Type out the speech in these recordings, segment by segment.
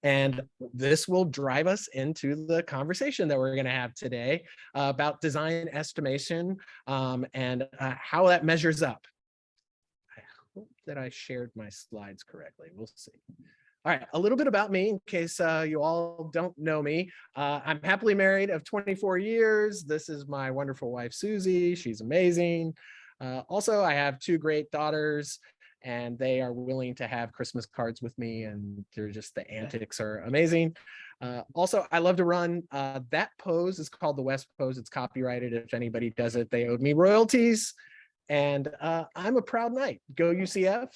And this will drive us into the conversation that we're going to have today about design estimation and how that measures up. I hope that I shared my slides correctly. We'll see. All right, a little bit about me in case you all don't know me. I'm happily married of 24 years. This is my wonderful wife, Susie. She's amazing. Also, I have 2 great daughters, and they are willing to have Christmas cards with me, and they're just, the antics are amazing. Also, I love to run. That pose is called the Wes pose. It's copyrighted. If anybody does it, they owed me royalties. And I'm a proud Knight. Go UCF.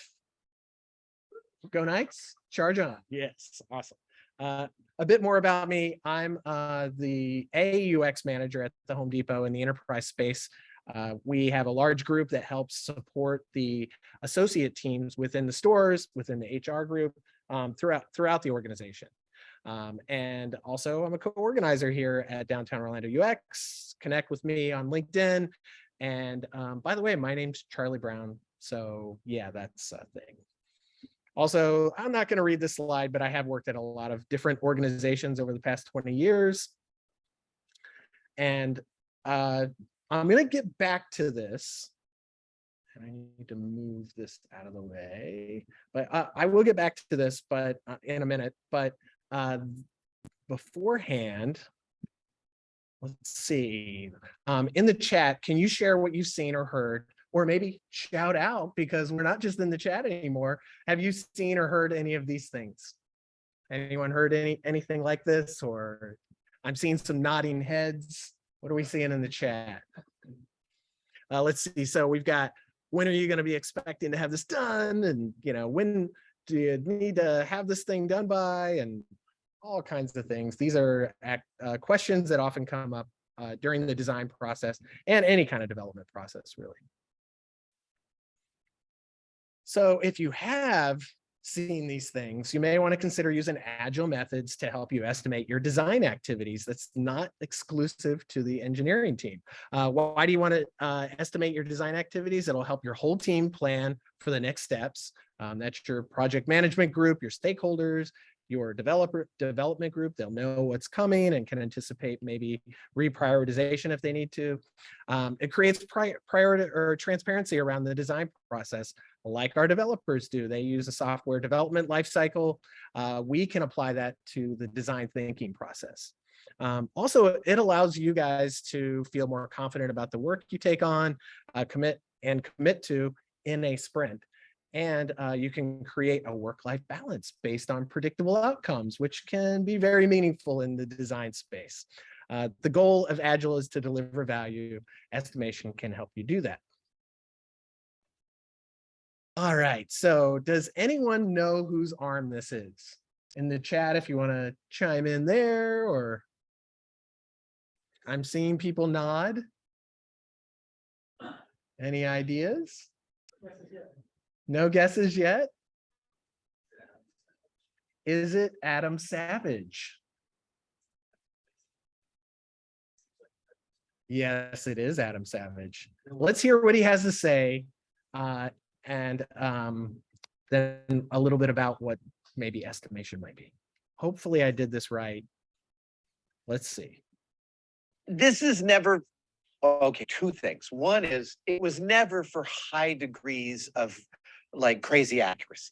Go Knights. Charge on. Yes, awesome. A bit more about me. I'm the UX manager at the Home Depot in the enterprise space. We have a large group that helps support the associate teams within the stores, within the HR group, throughout the organization. And also I'm a co-organizer here at Downtown Orlando UX. Connect with me on LinkedIn. And by the way, my name's Charlie Brown. So yeah, that's a thing. Also, I'm not going to read this slide, but I have worked at a lot of different organizations over the past 20 years. And I'm going to get back to this. And I need to move this out of the way. But I will get back to this but in a minute. But beforehand, let's see. In the chat, can you share what you've seen or heard? Or maybe shout out, because we're not just in the chat anymore. Have you seen or heard any of these things? Anyone heard anything like this? Or I'm seeing some nodding heads. What are we seeing in the chat? Let's see. So we've got, when are you going to be expecting to have this done? And, you know, when do you need to have this thing done by? And all kinds of things. These are questions that often come up during the design process and any kind of development process, really. So if you have seen these things, you may want to consider using agile methods to help you estimate your design activities. That's not exclusive to the engineering team. Why do you want to estimate your design activities? It'll help your whole team plan for the next steps. That's your project management group, your stakeholders, your development group. They'll know what's coming and can anticipate maybe reprioritization if they need to. It creates priority or transparency around the design process, like our developers do. They use a software development lifecycle. We can apply that to the design thinking process. Also, it allows you guys to feel more confident about the work you take on, commit to in a sprint. And you can create a work-life balance based on predictable outcomes, which can be very meaningful in the design space. The goal of Agile is to deliver value. Estimation can help you do that. All right, so does anyone know whose arm this is? In the chat, if you want to chime in there, or I'm seeing people nod. Any ideas? No guesses yet? Is it Adam Savage? Yes, it is Adam Savage. Let's hear what he has to say, and then a little bit about what maybe estimation might be. Hopefully I did this right. Let's see. This is never, okay, 2 things. One is, it was never for high degrees of like crazy accuracy.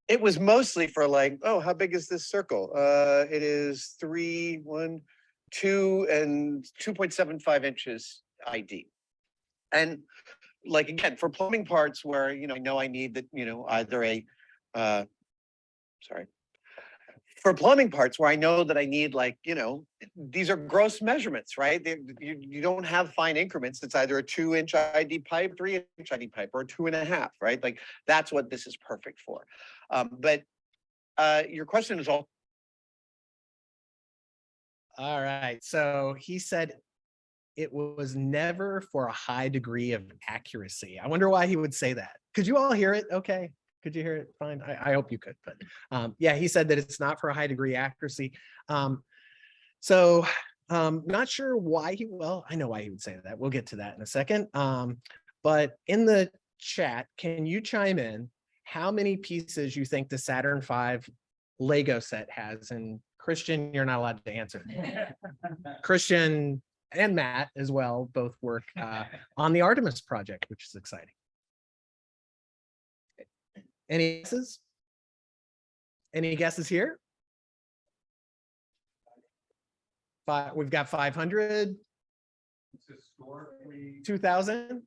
It was mostly for like, oh, how big is this circle? It is 3, 1, 2, and 2.75 inches ID. And like, again, for plumbing parts where, you know, I know I need that, you know, either a, for plumbing parts where I know that I need, like, you know, these are gross measurements, right? You don't have fine increments. It's either a 2-inch ID pipe, 3-inch ID pipe, or 2.5, right? Like, that's what this is perfect for. But your question is all right. So he said it was never for a high degree of accuracy. I wonder why he would say that. Could you all hear it? Okay. Could you hear it? Fine. I hope you could. But yeah, he said that it's not for a high degree accuracy. So not sure why well, I know why he would say that. We'll get to that in a second. But in the chat, can you chime in how many pieces you think the Saturn V Lego set has? And Christian, you're not allowed to answer. Christian and Matt as well both work on the Artemis project, which is exciting. Any guesses? Any guesses here? We've got 500. 2000.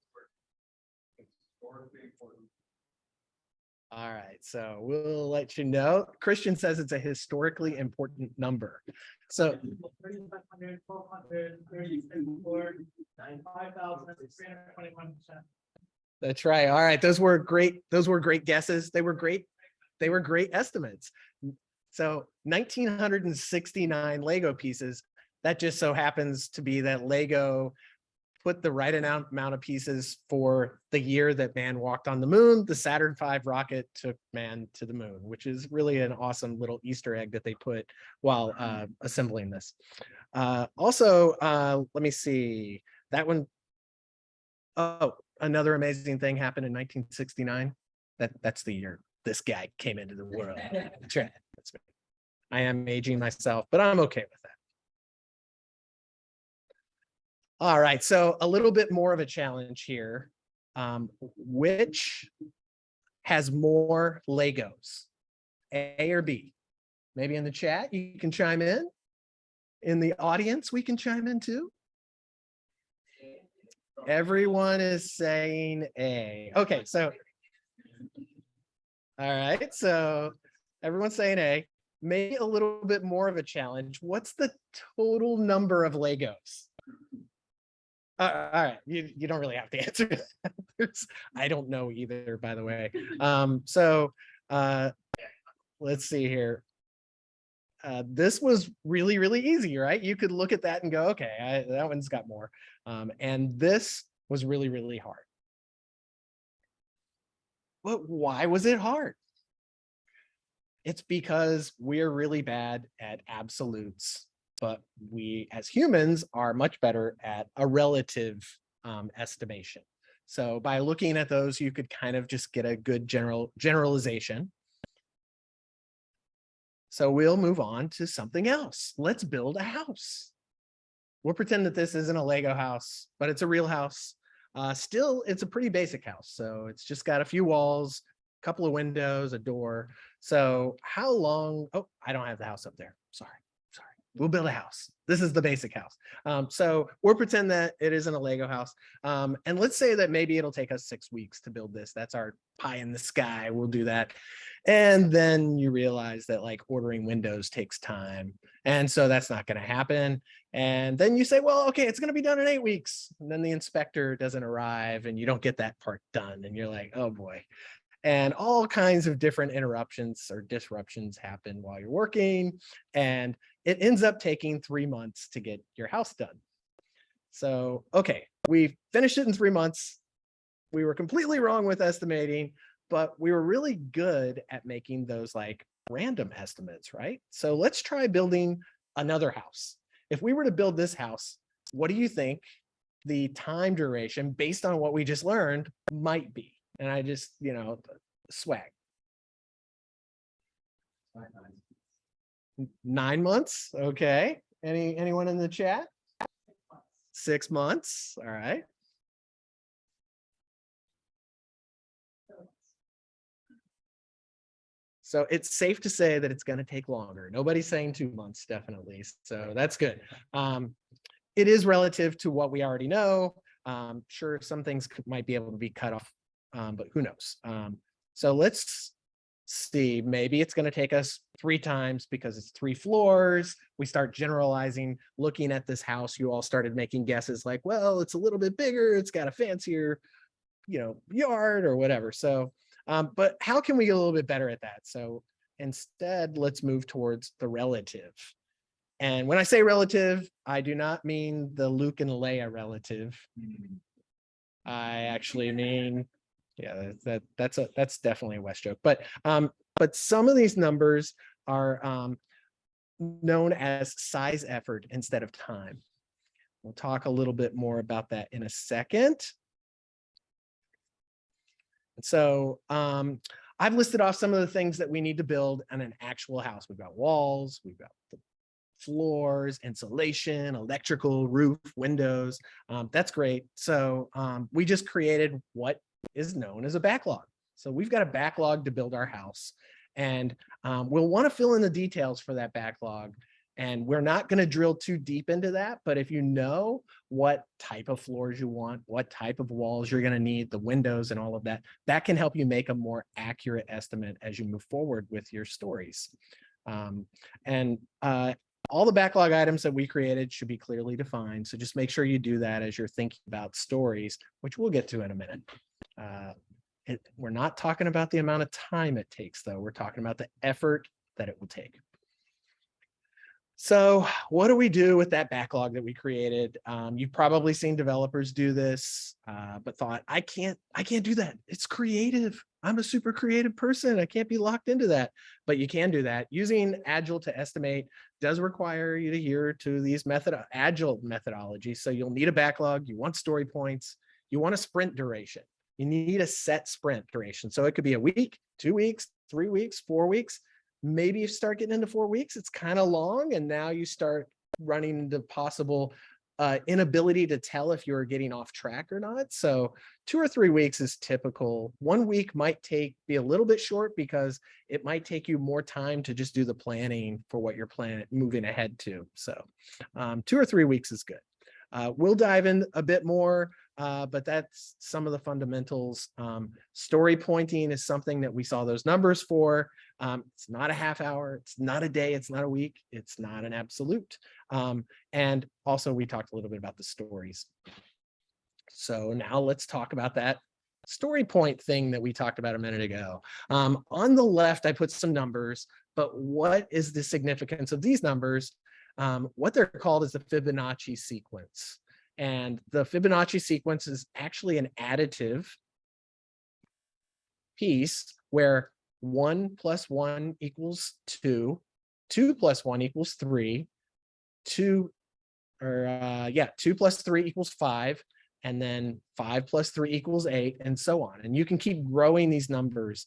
All right, so we'll let you know. Christian says it's a historically important number. So 3,500, 1,200, 3,400, 5,321%. that's right. All right, those were great. Those were great guesses. They were great. They were great estimates. So 1,969 Lego pieces. That just so happens to be that Lego put the right amount of pieces for the year that man walked on the moon. The Saturn V rocket took man to the moon, which is really an awesome little Easter egg that they put while assembling this. Also, let me see that one. Oh, another amazing thing happened in 1969. That's the year this guy came into the world. That's right. That's me. I am aging myself, but I'm okay with that. All right, so a little bit more of a challenge here. Which has more Legos, A or B? Maybe in the chat, you can chime in. In the audience, we can chime in too. Everyone is saying A. Okay, so, all right, so everyone's saying A. Maybe a little bit more of a challenge. What's the total number of Legos? All right, you don't really have to answer that. I don't know either, by the way. Let's see here. This was really, really easy, right? You could look at that and go, okay, that one's got more. And this was really, really hard. But why was it hard? It's because we're really bad at absolutes, but we as humans are much better at a relative estimation. So by looking at those, you could kind of just get a good generalization. So we'll move on to something else. Let's build a house. We'll pretend that this isn't a Lego house, but it's a real house. Still, it's a pretty basic house. So it's just got a few walls, a couple of windows, a door. So how long? Oh, I don't have the house up there. Sorry. We'll build a house. This is the basic house. So we'll pretend that it isn't a Lego house. And let's say that maybe it'll take us 6 weeks to build this. That's our pie in the sky. We'll do that. And then you realize that like ordering windows takes time. And so that's not going to happen. And then you say, well, okay, it's going to be done in 8 weeks. And then the inspector doesn't arrive and you don't get that part done. And you're like, oh boy. And all kinds of different interruptions or disruptions happen while you're working. And it ends up taking 3 months to get your house done. So, okay, we finished it in 3 months. We were completely wrong with estimating, but we were really good at making those like random estimates, right? So let's try building another house. If we were to build this house, what do you think the time duration based on what we just learned might be? And I just, swag. 9 months. Okay. Anyone in the chat? 6 months. All right. So it's safe to say that it's going to take longer. Nobody's saying 2 months, definitely. So that's good. It is relative to what we already know. Sure, some things might be able to be cut off. But who knows? So let's see, maybe it's going to take us 3 times because it's 3 floors. We start generalizing, looking at this house. You all started making guesses like, well, it's a little bit bigger. It's got a fancier, yard or whatever. So, but how can we get a little bit better at that? So instead, let's move towards the relative. And when I say relative, I do not mean the Luke and Leia relative. I actually mean, yeah, that's definitely a Wes joke. But some of these numbers are known as size effort instead of time. We'll talk a little bit more about that in a second. So I've listed off some of the things that we need to build on an actual house. We've got walls, we've got the floors, insulation, electrical, roof, windows. That's great. So we just created what is known as a backlog. So we've got a backlog to build our house, and we'll want to fill in the details for that backlog. And we're not going to drill too deep into that, but if you know what type of floors you want, what type of walls you're going to need, the windows and all of that, that can help you make a more accurate estimate as you move forward with your stories. All the backlog items that we created should be clearly defined. So just make sure you do that as you're thinking about stories, which we'll get to in a minute. We're not talking about the amount of time it takes, though. We're talking about the effort that it will take. So what do we do with that backlog that we created? You've probably seen developers do this, but thought, I can't do that. It's creative. I'm a super creative person. I can't be locked into that, but you can do that. Using Agile to estimate does require you to adhere to these Agile methodologies. So you'll need a backlog. You want story points. You want a sprint duration. You need a set sprint duration. So it could be a week, 2 weeks, 3 weeks, 4 weeks. Maybe you start getting into 4 weeks, it's kind of long, and now you start running into possible inability to tell if you're getting off track or not. So 2 or 3 weeks is typical. 1 week might be a little bit short because it might take you more time to just do the planning for what you're moving ahead to. So 2 or 3 weeks is good. We'll dive in a bit more, but that's some of the fundamentals. Story pointing is something that we saw those numbers for. It's not a half hour, it's not a day, it's not a week, it's not an absolute. And also we talked a little bit about the stories. So now let's talk about that story point thing that we talked about a minute ago. On the left, I put some numbers, but what is the significance of these numbers? What they're called is the Fibonacci sequence. And the Fibonacci sequence is actually an additive piece where 1 + 1 = 2, 2 + 1 = 3, 2 + 3 = 5, and then 5 + 3 = 8, and so on. And you can keep growing these numbers.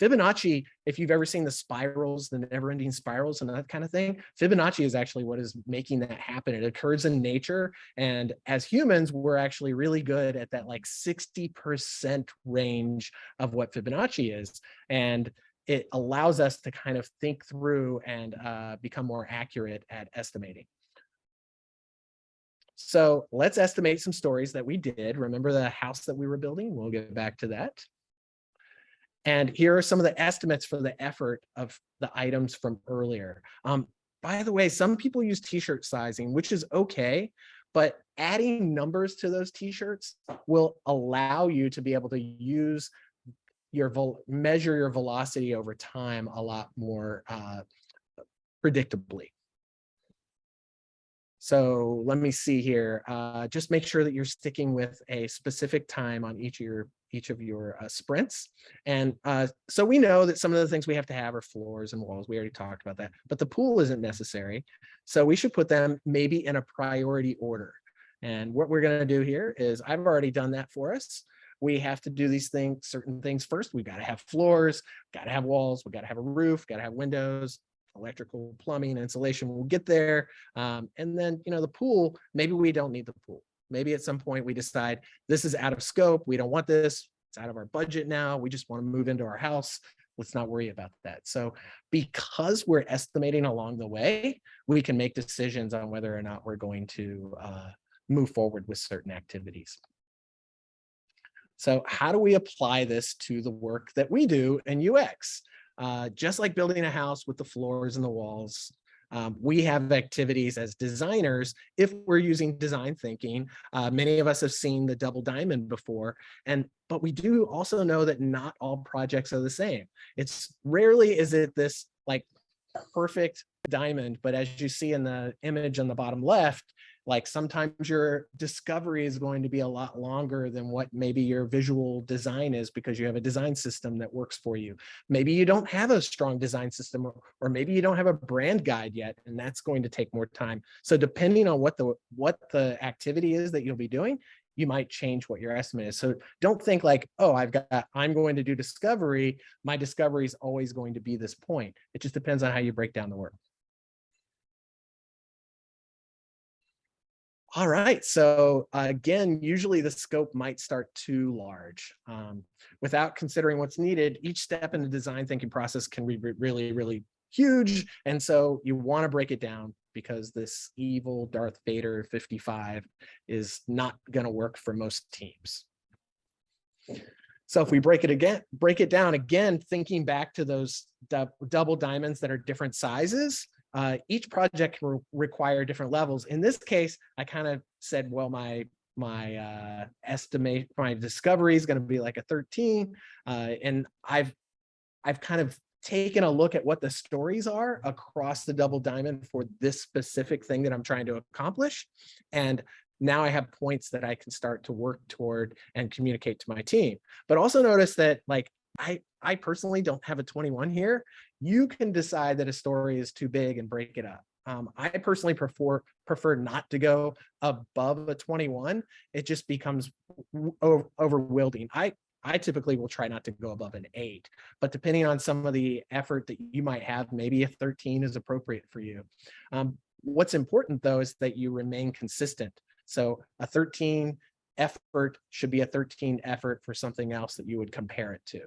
Fibonacci, if you've ever seen the spirals, the never-ending spirals and that kind of thing, Fibonacci is actually what is making that happen. It occurs in nature, and as humans, we're actually really good at that like 60% range of what Fibonacci is, and it allows us to kind of think through and become more accurate at estimating. So let's estimate some stories that we did. Remember the house that we were building? We'll get back to that. And here are some of the estimates for the effort of the items from earlier. By the way, some people use t-shirt sizing, which is okay, but adding numbers to those t-shirts will allow you to be able to use measure your velocity over time a lot more predictably. So let me see here. Just make sure that you're sticking with a specific time on each of your sprints. And so we know that some of the things we have to have are floors and walls. We already talked about that, but the pool isn't necessary. So we should put them maybe in a priority order. And what we're going to do here is I've already done that for us. We have to do these certain things first. We've got to have floors, got to have walls, we've got to have a roof, got to have windows, electrical, plumbing, insulation. We'll get there. And then, the pool, maybe we don't need the pool. Maybe at some point we decide this is out of scope. We don't want this. It's out of our budget now. We just want to move into our house. Let's not worry about that. So because we're estimating along the way, we can make decisions on whether or not we're going to move forward with certain activities. So how do we apply this to the work that we do in UX? Just like building a house with the floors and the walls, we have activities as designers. If we're using design thinking, many of us have seen the double diamond before, but we do also know that not all projects are the same. It's rarely is it this like perfect diamond, but as you see in the image on the bottom left, like sometimes your discovery is going to be a lot longer than what maybe your visual design is because you have a design system that works for you. Maybe you don't have a strong design system, or maybe you don't have a brand guide yet, and that's going to take more time. So depending on what the activity is that you'll be doing, you might change what your estimate is. So don't think like, oh, I'm going to do discovery. My discovery is always going to be this point. It just depends on how you break down the work. All right, so again, usually the scope might start too large. Without considering what's needed, each step in the design thinking process can be really, really huge. And so you want to break it down because this evil Darth Vader 55 is not going to work for most teams. So if we break it down again, thinking back to those double diamonds that are different sizes, each project can require different levels. In this case, I kind of said, well, my discovery is going to be like a 13, and I've kind of taken a look at what the stories are across the double diamond for this specific thing that I'm trying to accomplish, and now I have points that I can start to work toward and communicate to my team. But also notice that, like, I personally don't have a 21 here. You can decide that a story is too big and break it up. I personally prefer not to go above a 21. It just becomes overwhelming. I typically will try not to go above an 8, but depending on some of the effort that you might have, maybe a 13 is appropriate for you. What's important though is that you remain consistent. So a 13 effort should be a 13 effort for something else that you would compare it to.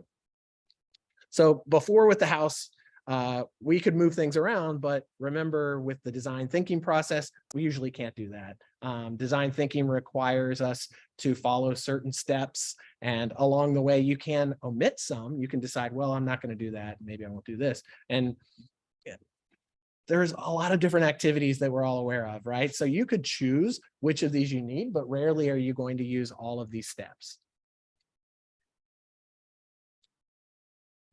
So before with the house, we could move things around, but remember with the design thinking process, we usually can't do that. Design thinking requires us to follow certain steps, and along the way, you can omit some. You can decide, well, I'm not going to do that. Maybe I won't do this. And there's a lot of different activities that we're all aware of, right? So you could choose which of these you need, but rarely are you going to use all of these steps.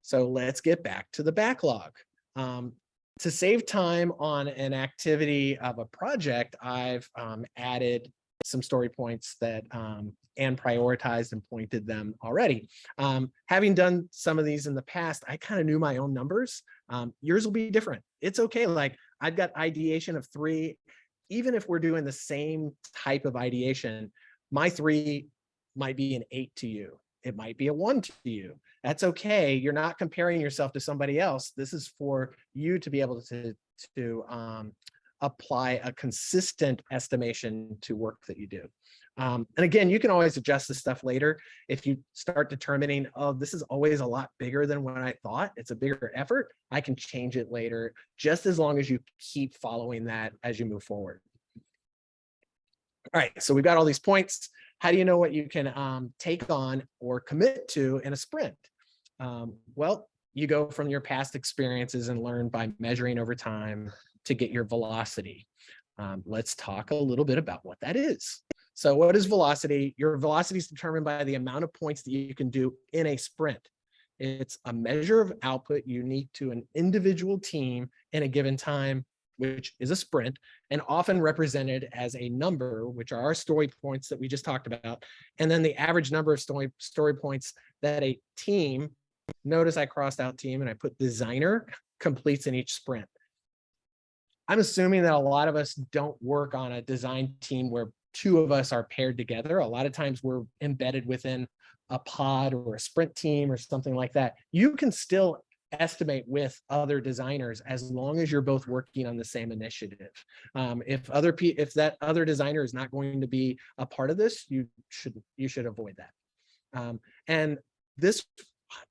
So let's get back to the backlog. To save time on an activity of a project, I've added some story points that and prioritized and pointed them already. Having done some of these in the past, I kind of knew my own numbers. Yours will be different. It's okay. Like I've got ideation of 3. Even if we're doing the same type of ideation, my 3 might be an 8 to you. It might be a 1 to you. That's okay. You're not comparing yourself to somebody else. This is for you to be able to apply a consistent estimation to work that you do. And again, you can always adjust this stuff later. If you start determining, oh, this is always a lot bigger than what I thought, it's a bigger effort, I can change it later, just as long as you keep following that as you move forward. All right, so we've got all these points. How do you know what you can take on or commit to in a sprint? Well, you go from your past experiences and learn by measuring over time to get your velocity. Let's talk a little bit about what that is. So what is velocity? Your velocity is determined by the amount of points that you can do in a sprint. It's a measure of output unique to an individual team in a given time, which is a sprint, and often represented as a number, which are our story points that we just talked about, and then the average number of story points that a team, notice I crossed out team and I put designer, completes in each sprint. I'm assuming that a lot of us don't work on a design team where 2 of us are paired together. A lot of times we're embedded within a pod or a sprint team or something like that. You can still estimate with other designers as long as you're both working on the same initiative. If that other designer is not going to be a part of this, you should avoid that. And this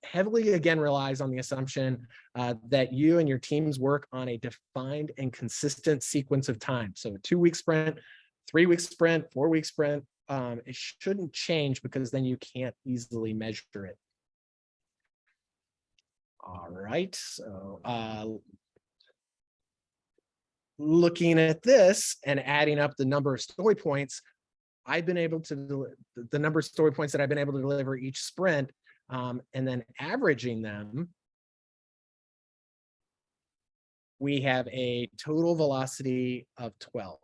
heavily again relies on the assumption that you and your teams work on a defined and consistent sequence of time. So a 2-week sprint, 3-week sprint, 4-week sprint. It shouldn't change because then you can't easily measure it. All right, so looking at this and adding up the number of story points, I've been able to, the number of story points that I've been able to deliver each sprint, and then averaging them, we have a total velocity of 12.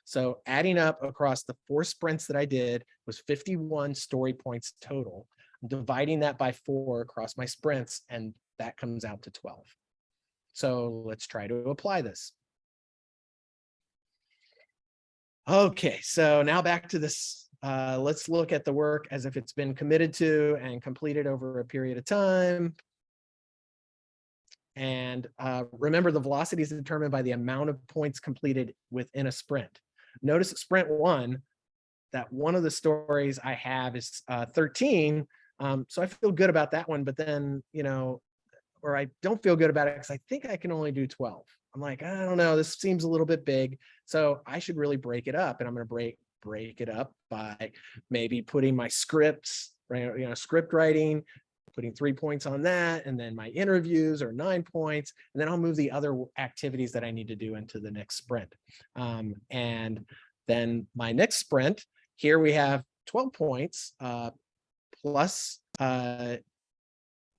So adding up across the 4 sprints that I did was 51 story points total. I'm dividing that by 4 across my sprints, and that comes out to 12. So let's try to apply this. Okay, so now back to this let's look at the work as if it's been committed to and completed over a period of time. And remember, the velocity is determined by the amount of points completed within a sprint. Notice at sprint 1, that one of the stories I have is 13. So I feel good about that one, but then, or I don't feel good about it because I think I can only do 12. I'm like, I don't know, this seems a little bit big. So I should really break it up. And I'm going to break it up by maybe putting my scripts, right? Script writing, putting 3 points on that. And then my interviews are 9 points. And then I'll move the other activities that I need to do into the next sprint. And then my next sprint, here we have 12 points plus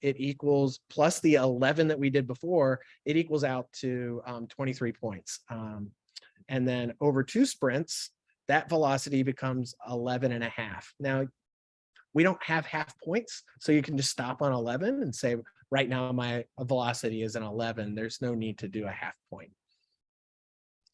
it equals plus the 11 that we did before, it equals out to 23 points. And then over 2 sprints, that velocity becomes 11.5. Now, we don't have half points, so you can just stop on 11 and say, right now my velocity is an 11. There's no need to do a half point.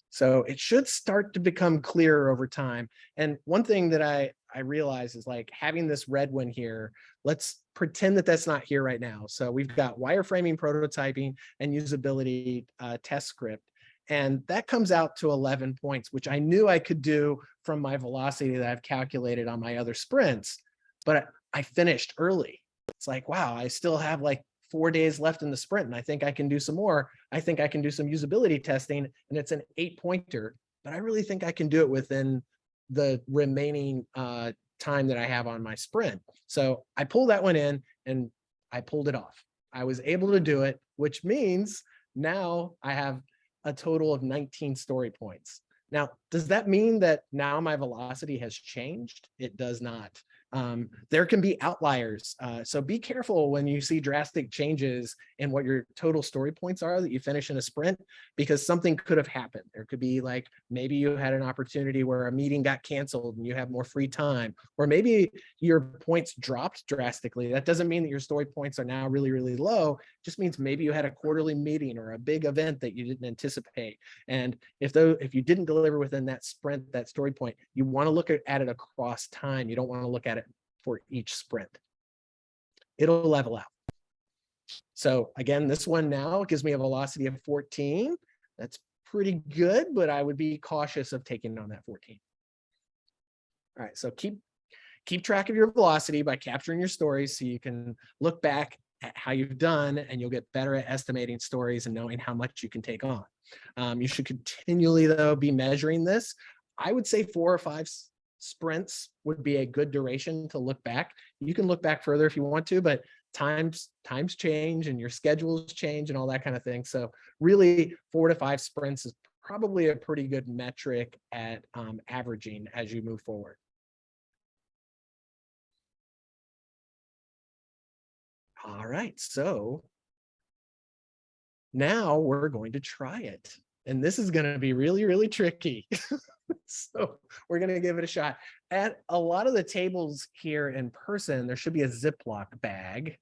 So it should start to become clearer over time. And one thing that I realize is like having this red one here, let's pretend that that's not here right now. So we've got wireframing, prototyping, and usability test script. And that comes out to 11 points, which I knew I could do from my velocity that I've calculated on my other sprints, but I finished early. It's like, wow, I still have like 4 days left in the sprint, and I think I can do some more. I think I can do some usability testing, and it's an 8-pointer, but I really think I can do it within the remaining time that I have on my sprint. So I pulled that one in and I pulled it off. I was able to do it, which means now I have a total of 19 story points. Now, does that mean that now my velocity has changed? It does not. There can be outliers. So be careful when you see drastic changes in what your total story points are that you finish in a sprint, because something could have happened. There could be like, maybe you had an opportunity where a meeting got canceled and you have more free time, or maybe your points dropped drastically. That doesn't mean that your story points are now really, really low. It just means maybe you had a quarterly meeting or a big event that you didn't anticipate. And if you didn't deliver within that sprint, that story point, you want to look at it across time. You don't want to look at it for each sprint. It'll level out. So again, this one now gives me a velocity of 14. That's pretty good, but I would be cautious of taking on that 14. All right, so keep track of your velocity by capturing your stories so you can look back at how you've done, and you'll get better at estimating stories and knowing how much you can take on. You should continually, though, be measuring this. I would say 4 or 5 sprints would be a good duration to look back. You can look back further if you want to, but times change and your schedules change and all that kind of thing. So really 4 to 5 sprints is probably a pretty good metric at averaging as you move forward. All right, so now we're going to try it. And this is going to be really, really tricky. So we're going to give it a shot. At a lot of the tables here in person, there should be a Ziploc bag.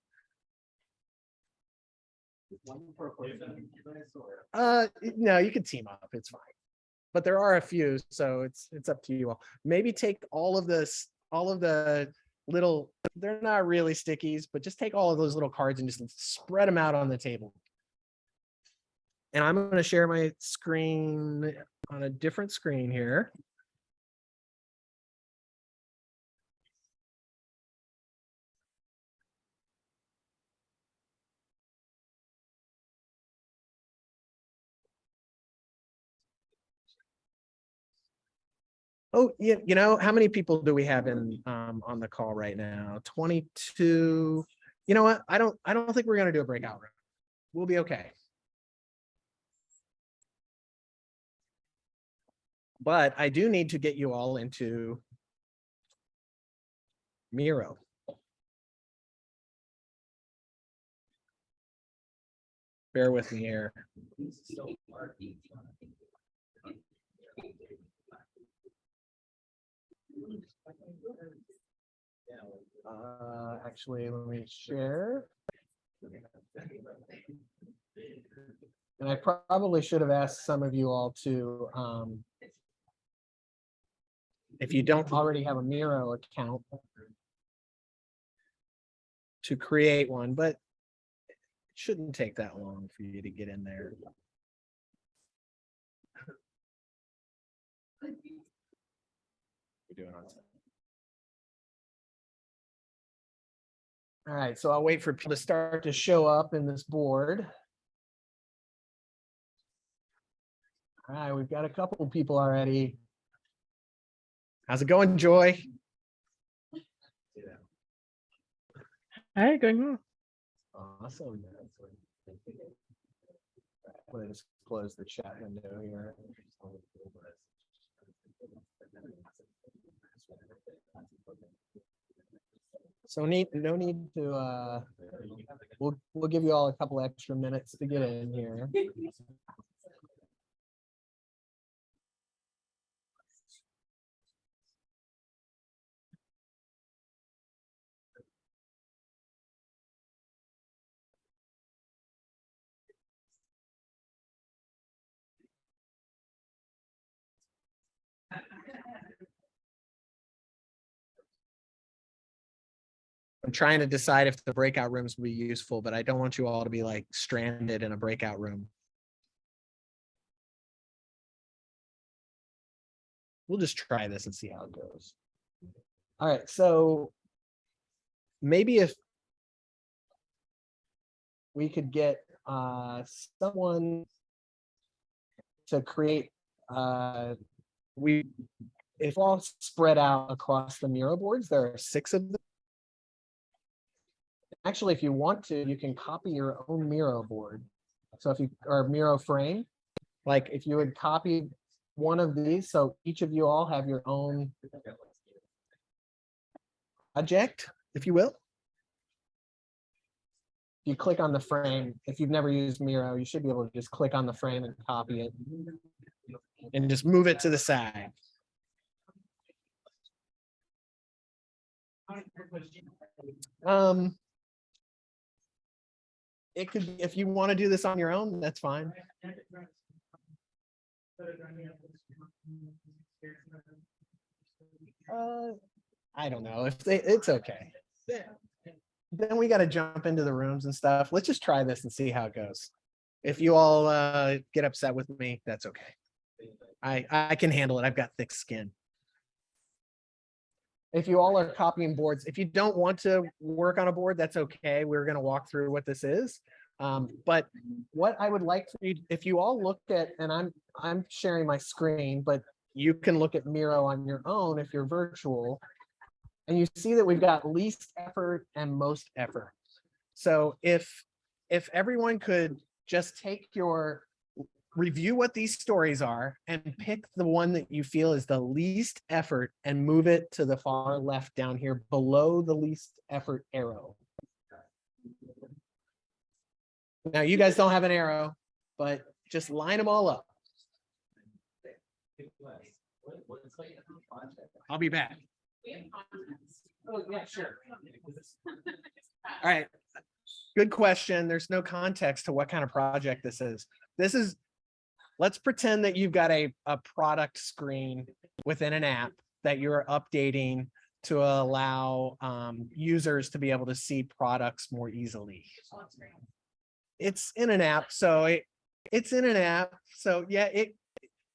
No, you can team up. It's fine. But there are a few, so it's up to you all. Maybe take all of the little, they're not really stickies, but just take all of those little cards and just spread them out on the table. And I'm going to share my screen on a different screen here. Oh, yeah, how many people do we have in on the call right now? 22. You know what? I don't think we're going to do a breakout room. We'll be okay. But I do need to get you all into Miro. Bear with me here. Actually, let me share. And I probably should have asked some of you all to if you don't already have a Miro account, to create one, but it shouldn't take that long for you to get in there. We're doing on time. All right, so I'll wait for people to start to show up in this board. All right, we've got a couple people already. How's it going, Joy? Hey, going on? Awesome. I'm gonna just close the chat window here. So no need to we'll give you all a couple extra minutes to get in here. I'm trying to decide if the breakout rooms will be useful, but I don't want you all to be like stranded in a breakout room. We'll just try this and see how it goes. All right, so maybe if we could get someone to create if all spread out across the Miro boards, there are 6 of them. Actually, if you want to, you can copy your own Miro board. So if you or Miro frame, like if you would copy one of these, so each of you all have your own project, if you will. You click on the frame. If you've never used Miro, you should be able to just click on the frame and copy it and just move it to the side. It could, if you want to do this on your own, that's fine. I don't know if it's okay. Then we got to jump into the rooms and stuff. Let's just try this and see how it goes. If you all get upset with me, that's okay. I can handle it. I've got thick skin. If you all are copying boards, if you don't want to work on a board, that's okay. We're going to walk through what this is. But what I would like for you, if you all looked at, and I'm sharing my screen, but you can look at Miro on your own if you're virtual, and you see that we've got least effort and most effort. So if everyone could just take your review what these stories are and pick the one that you feel is the least effort and move it to the far left down here below the least effort arrow. Now you guys don't have an arrow, but just line them all up. I'll be back. Oh, yeah, sure. All right. Good question. There's no context to what kind of project this is. Let's pretend that you've got a product screen within an app that you're updating to allow users to be able to see products more easily. It's in an app, so it's in an app. So yeah,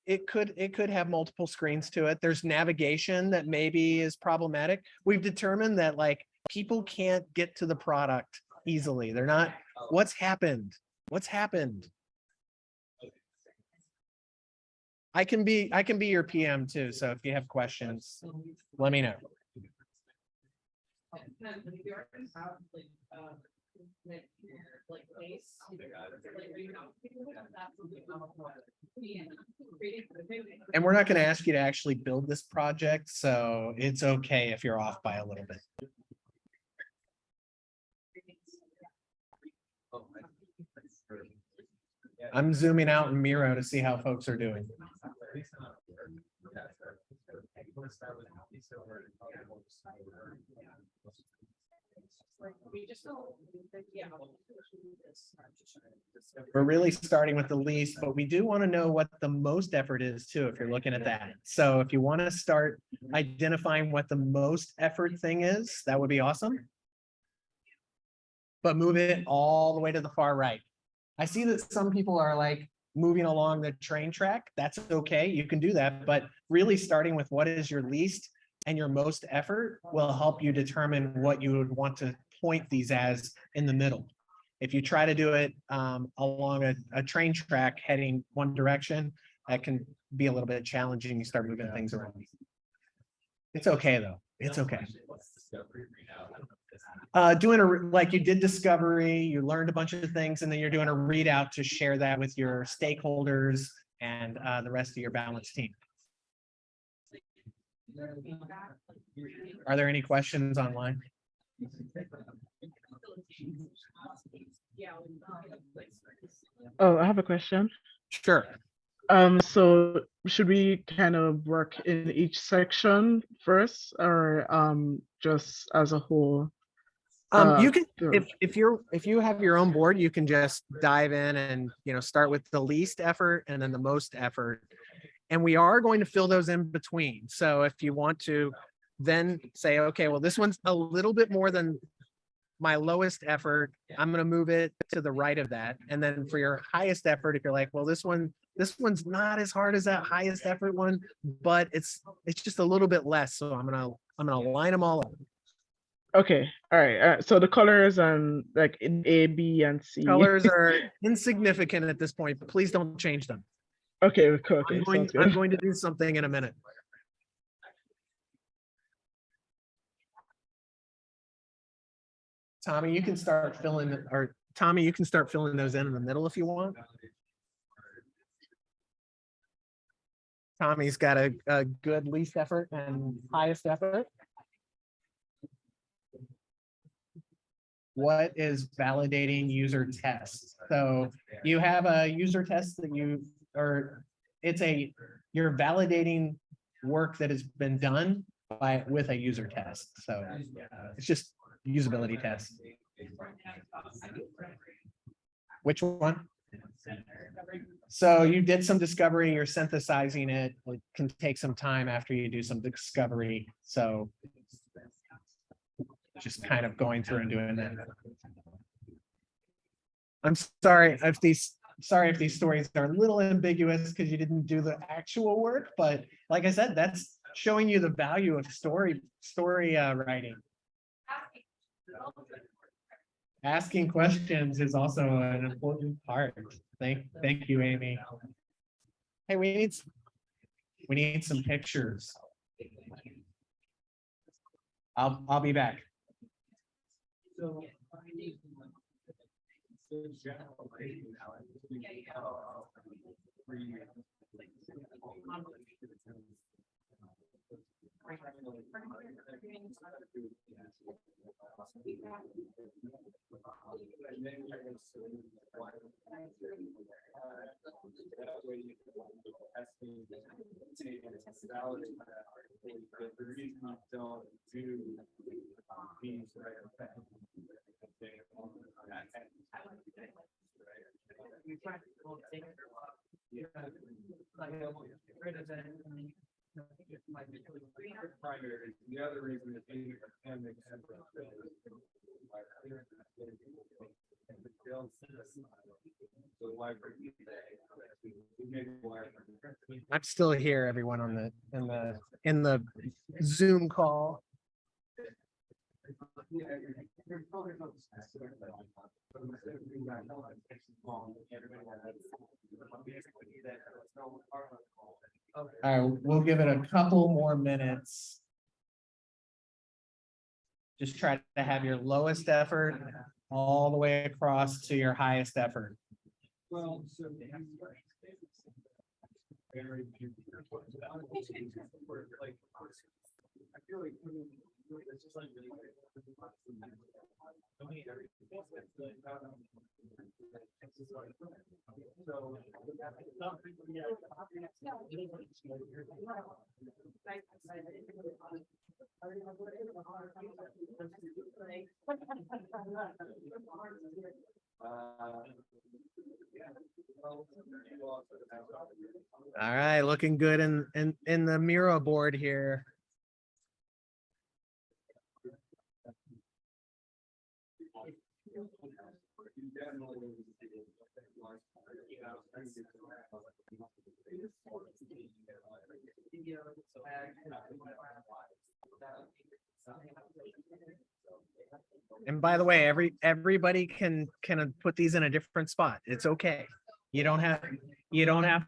it could have multiple screens to it. There's navigation that maybe is problematic. We've determined that like people can't get to the product easily. They're not. What's happened? What's happened? I can be your PM too. So if you have questions, let me know. And we're not going to ask you to actually build this project, so it's okay if you're off by a little bit. I'm zooming out in Miro to see how folks are doing. We're really starting with the least, but we do want to know what the most effort is too, if you're looking at that. So if you want to start identifying what the most effort thing is, that would be awesome. But move it all the way to the far right. I see that some people are like moving along the train track. That's okay. You can do that, but really starting with what is your least and your most effort will help you determine what you would want to point these as in the middle. If you try to do it along a train track heading one direction, that can be a little bit challenging. You start moving things around. It's okay though. It's okay. Like you did discovery, you learned a bunch of things, and then you're doing a readout to share that with your stakeholders and the rest of your balance team. Are there any questions online? Oh, I have a question. Sure. So should we kind of work in each section first, or just as a whole? You can, through? if you have your own board, you can just dive in and start with the least effort and then the most effort. And we are going to fill those in between. So if you want to then say, okay, well, this one's a little bit more than my lowest effort, I'm going to move it to the right of that. And then for your highest effort, if you're like, well, this one's not as hard as that highest effort one, but it's just a little bit less. So I'm gonna line them all up. Okay, all right. So the colors and like in A, B, and C. Colors are insignificant at this point. Please don't change them. Okay, cool. Okay, sounds I'm good. going to do something in a minute. Tommy, you can start filling those in the middle if you want. Tommy's got a good least effort and highest effort. What is validating user tests? So you have a user test that you're validating work that has been done with a user test. So it's just usability tests. Which one? So you did some discovery, you're synthesizing it. It can take some time after you do some discovery. So just kind of going through and doing that. I'm sorry if these stories are a little ambiguous because you didn't do the actual work, but like I said, that's showing you the value of story writing. Asking questions is also an important part. Thank you, Amy. Hey, we need some pictures. I'll be back. The other reason is I'm still here, everyone in the Zoom call. All right, we'll give it a couple more minutes. Just try to have your lowest effort all the way across to your highest effort. well, so I feel like All right, looking good in the Miro board here. And by the way, everybody can put these in a different spot. It's okay. You don't have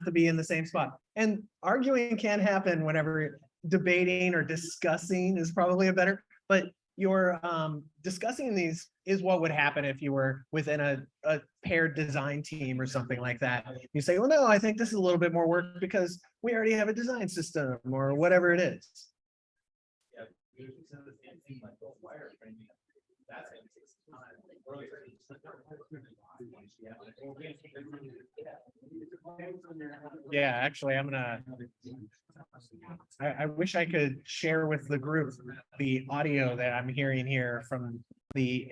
to be in the same spot. And arguing can happen whenever debating or discussing is probably a better, but you're discussing these is what would happen if you were within a paired design team or something like that. You say, well, no, I think this is a little bit more work because we already have a design system or whatever it is. Yeah, actually, I wish I could share with the group the audio that I'm hearing here from the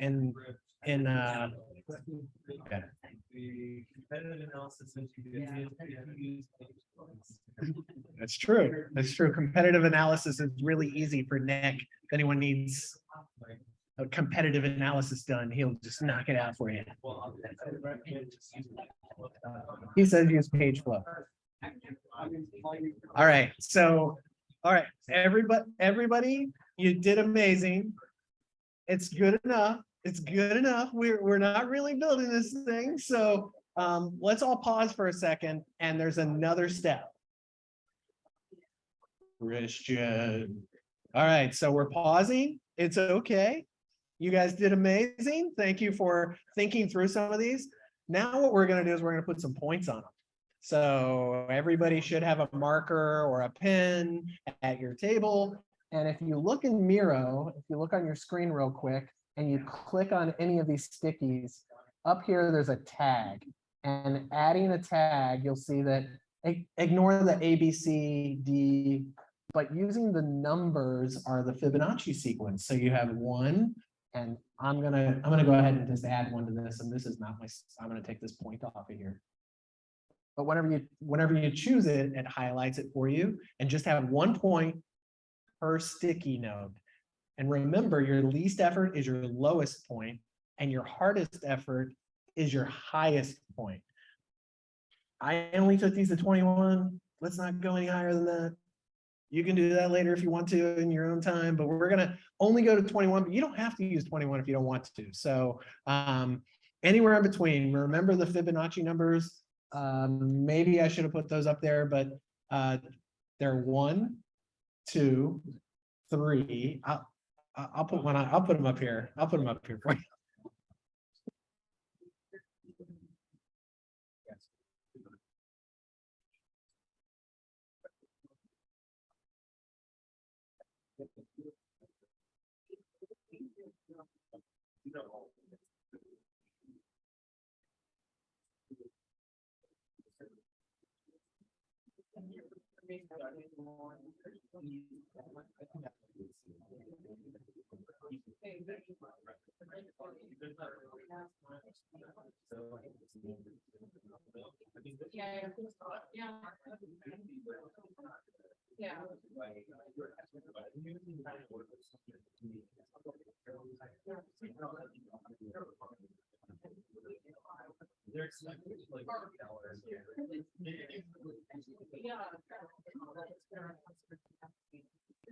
That's true. That's true. Competitive analysis is really easy for Nick. If anyone needs a competitive analysis done, he'll just knock it out for you. He says use page flow. All right. So, all right, everybody, you did amazing. It's good enough. It's good enough. We're not really building this thing. So let's all pause for a second. And there's another step. Christian. All right. So we're pausing. It's okay. You guys did amazing. Thank you for thinking through some of these. Now what we're going to do is we're going to put some points on them. So everybody should have a marker or a pen at your table. And if you look in Miro, if you look on your screen real quick and you click on any of these stickies, up here there's a tag. And adding a tag, you'll see that ignore the A, B, C, D, but using the numbers are the Fibonacci sequence. So you have 1, and I'm gonna go ahead and just add 1 to this, and this is not my, I'm gonna take this point off of here. But whenever you choose it, it highlights it for you, and just have 1 point per sticky node. And remember, your least effort is your lowest point, and your hardest effort is your highest point. I only took these to 21. Let's not go any higher than that. You can do that later if you want to in your own time, but we're gonna only go to 21, but you don't have to use 21 if you don't want to. So anywhere in between, remember the Fibonacci numbers. Maybe I should have put those up there, but they're 1, 2, 3. I'll put one on, I'll put them up here. I'll put them up here for you.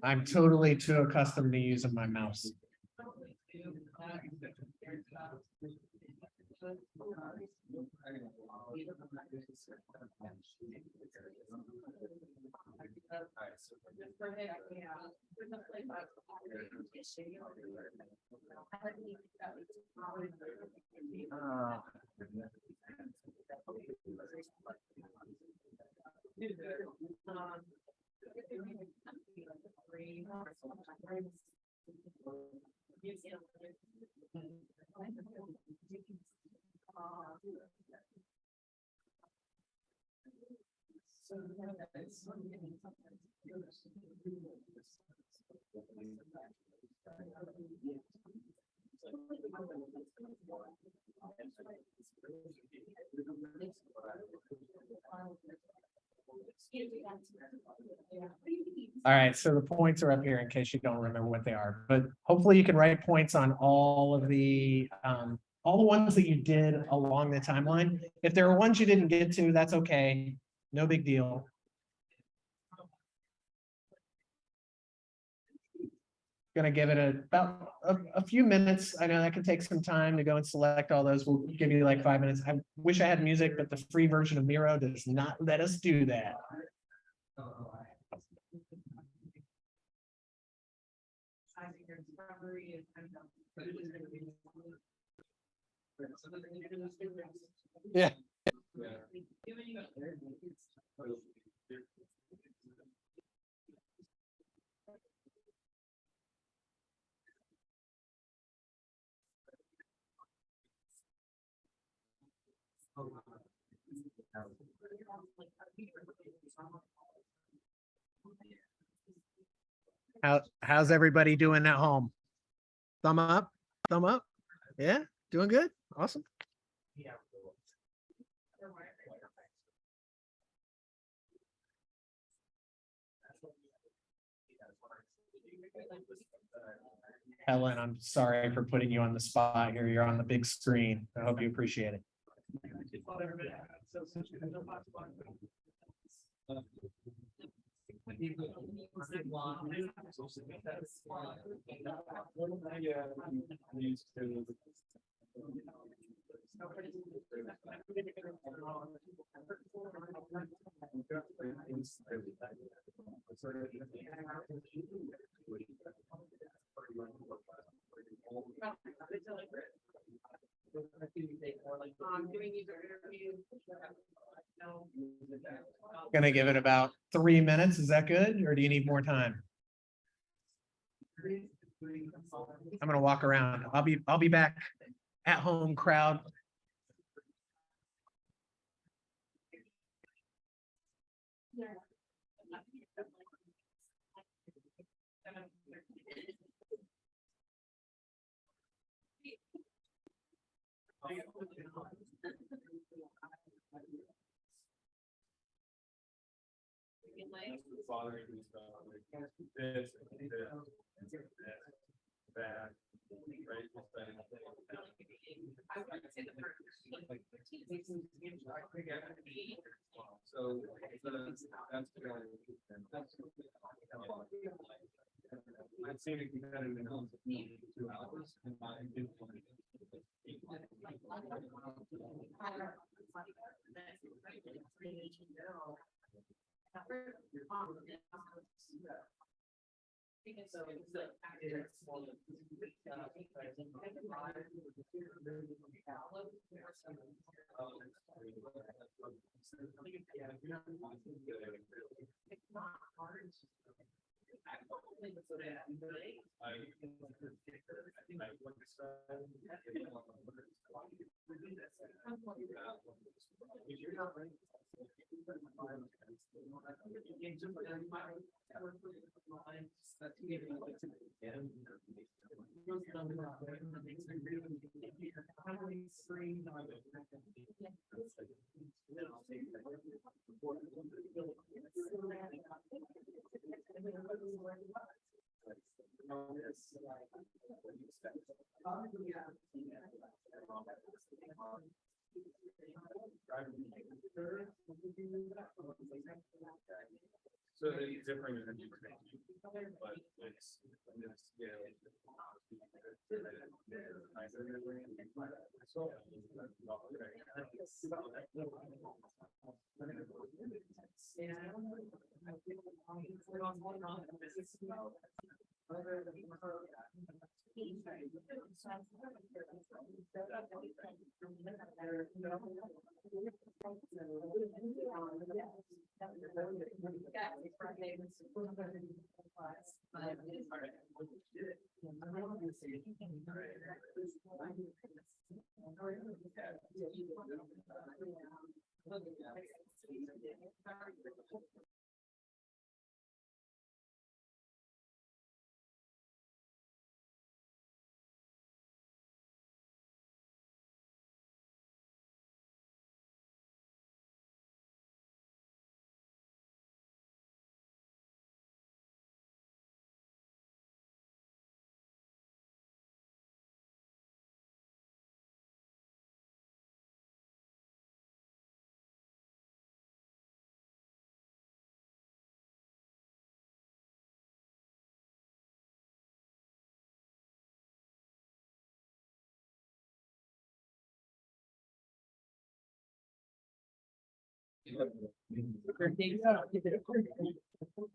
I'm totally too accustomed to using my mouse. All right, so the points are up here in case you don't remember what they are, but hopefully you can write points on all the ones that you did along the timeline. If there are ones you didn't get to, that's okay. No big deal. Gonna give it about a few minutes. I know that can take some time to go and select all those. We'll give you like 5 minutes. I wish I had music, but the free version of Miro does not let us do that. Yeah. How's everybody doing at home? Thumb up, thumb up. Yeah, doing good. Awesome. Helen, I'm sorry for putting you on the spot here. You're on the big screen. I hope you appreciate it. Gonna give it about 3 minutes. Is that good? Or do you need more time? I'm gonna walk around. I'll be back at home crowd. So it's different than you think, but it's on this scale.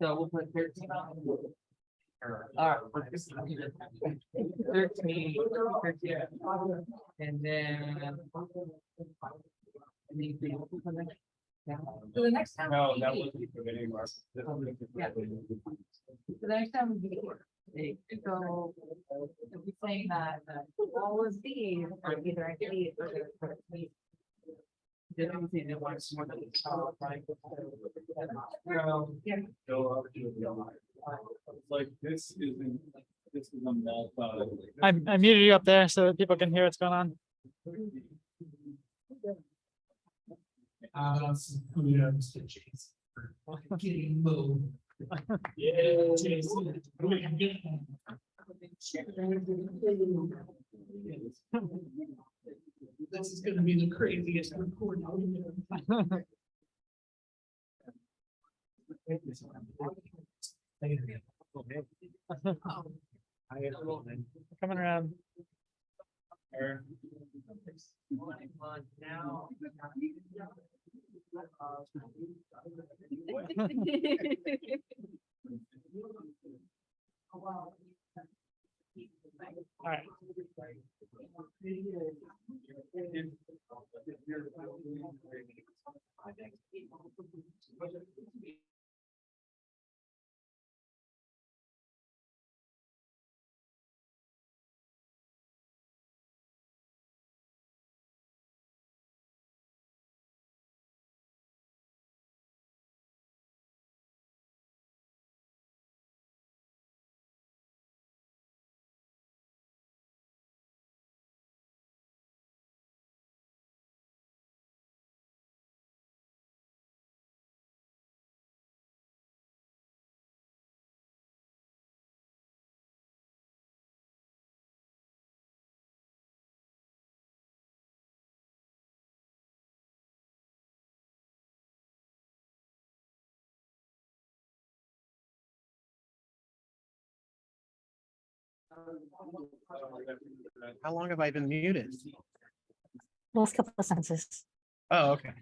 So we'll put 13 on. We're just 13, 13, and then. So the next time. No, we that meet- wasn't the video, Mark. This was the Yeah. video. So the next time we meet, so we'll be saying that all of these are either activities or they're. Didn't see the ones more than. Yeah. Go up to the- It's like this isn't, this is a multi. I muted you up there so that people can hear what's going on. Kudos to Jason for getting moved. Yeah. This is gonna be the craziest recording. Coming around. Now. All right. How long have I been muted? Last couple of sentences. Oh, okay.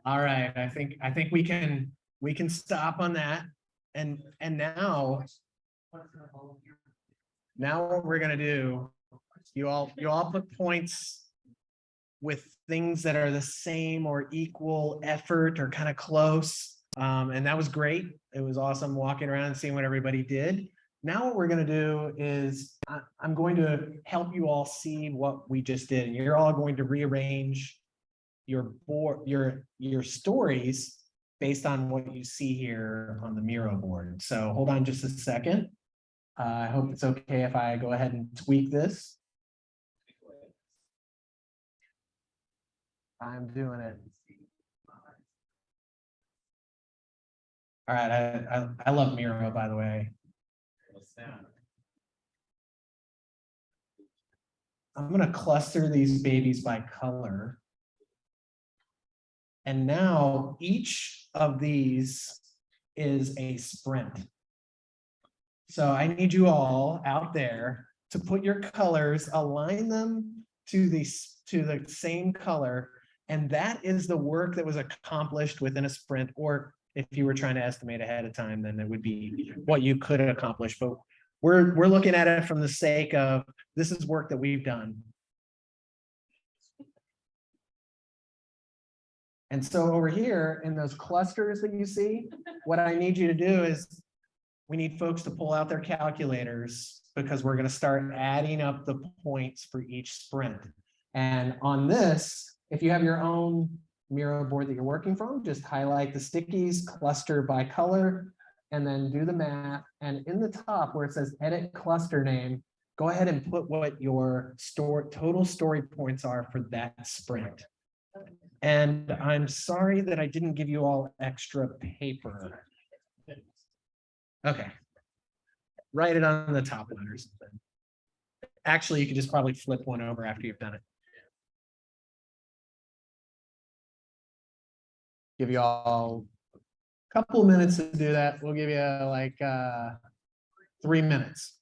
All right, I think we can stop on that. And now what we're gonna do, you all put points with things that are the same or equal effort or kind of close. And that was great. It was awesome walking around and seeing what everybody did. Now what we're gonna do is I'm going to help you all see what we just did. And you're all going to rearrange your board, your stories based on what you see here on the Miro board. So hold on just a second. I hope it's okay if I go ahead and tweak this. I'm doing it. All right, I love Miro, by the way. I'm gonna cluster these babies by color. And now each of these is a sprint. So I need you all out there to put your colors, align them to the same color. And that is the work that was accomplished within a sprint, or if you were trying to estimate ahead of time, then it would be what you could accomplish. But we're looking at it from the sake of this is work that we've done. And so over here in those clusters that you see, what I need you to do is we need folks to pull out their calculators because we're going to start adding up the points for each sprint. And on this, if you have your own Miro board that you're working from, just highlight the stickies, cluster by color, and then do the math. And in the top where it says edit cluster name, go ahead and put what your total story points are for that sprint. And I'm sorry that I didn't give you all extra paper. Okay. Write it on the top one or something. Actually, you could just probably flip one over after you've done it. Give you all a couple of minutes to do that. We'll give you like 3 minutes.